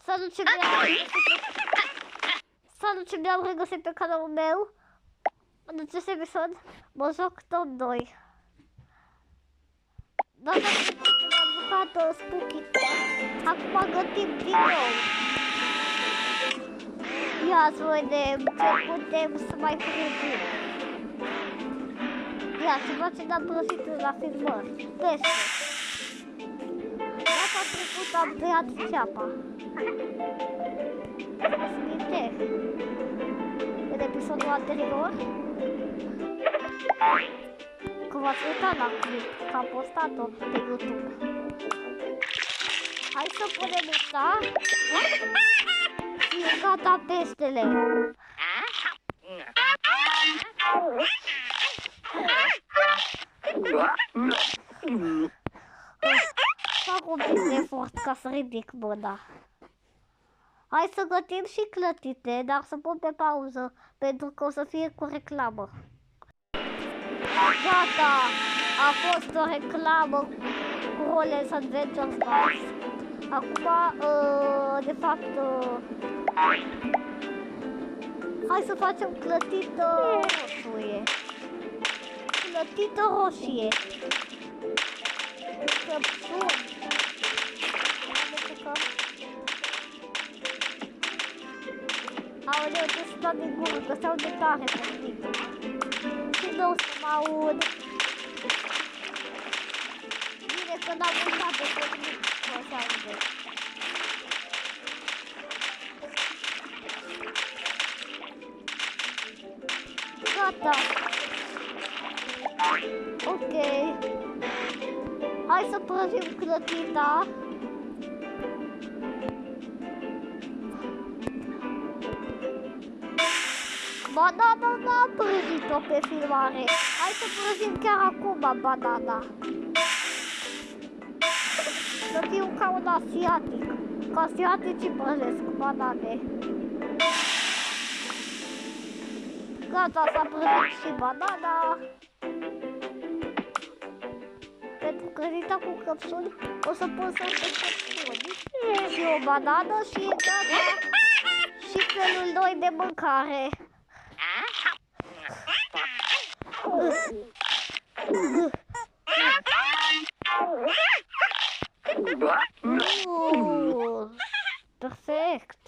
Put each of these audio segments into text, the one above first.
Salut ce mi-am regăsit pe canalul meu. În acest episod mă joc Top 2. Data trecută am jucat Spooky. Acum gătim din nou. Ia să vedem ce putem să mai prăjim. Ia ceva ce n-am prăjit la filmări. Pește. Data trecută am tăiat ceapa. Sminte. În episodul anterior că v-ați uitat la clip, că am postat-o pe YouTube. Hai să punem asta și e gata peștele. Fac un pic de efort ca să ridic mâna. Hai să gătim și clătite, dar să pun pe pauză, pentru că o să fie cu reclamă. Gata! A fost o reclamă cu Rollins Adventures Bars. Acum, de fapt, hai să facem clătită roșie. Clătită roșie. Căpșuni. Aoleu, ce să dau din gură, că s-au de tare clătită. Și nu o să mă aud. Bine că n-am uitat de clătită, că o să aude. Gata. Ok. Hai să prăjim clătita. Banana n-am prăjit-o pe filmare. Hai să prăjim chiar acum banana. Să fiu ca un asiatic. Că asiaticii prăjesc banane. Gata, s-a prăjit și banana. Pentru clătita cu căpsuli o să pun să pe căpsuli. Și o banană și e gata. Și felul 2 de mâncare. Perfect.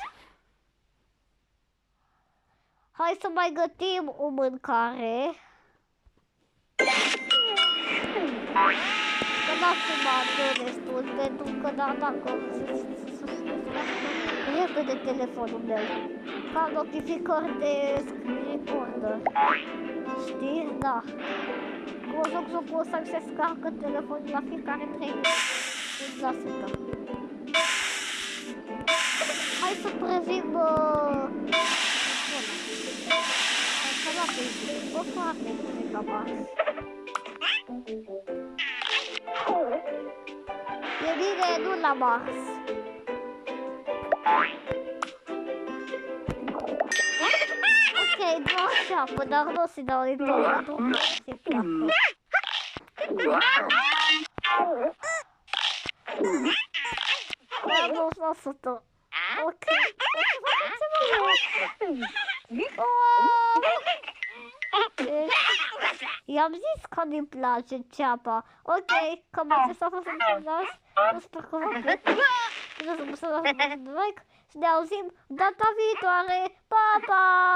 Hai să mai gătim o mâncare. Că n-am filmat destul, pentru că dacă repede telefonul meu. Ca notificări de screen recorder. Știi? Da. Cu jocul ăsta se scarcă telefonul la fiecare 3 minute. Hai să prăjim să la Facebook. O foarte bine ca Mars. E bine, nu la Mars. Ok, doar ceapă, dar nu o să-i dau din tot, pentru că nu se placă. Am dus la 100. Ok. I-am zis că nu-i place ceapa. Ok, cam acesta a fost înțeles. Sper că vă plăcut. Nu să dați like și ne auzim data viitoare. Pa, pa!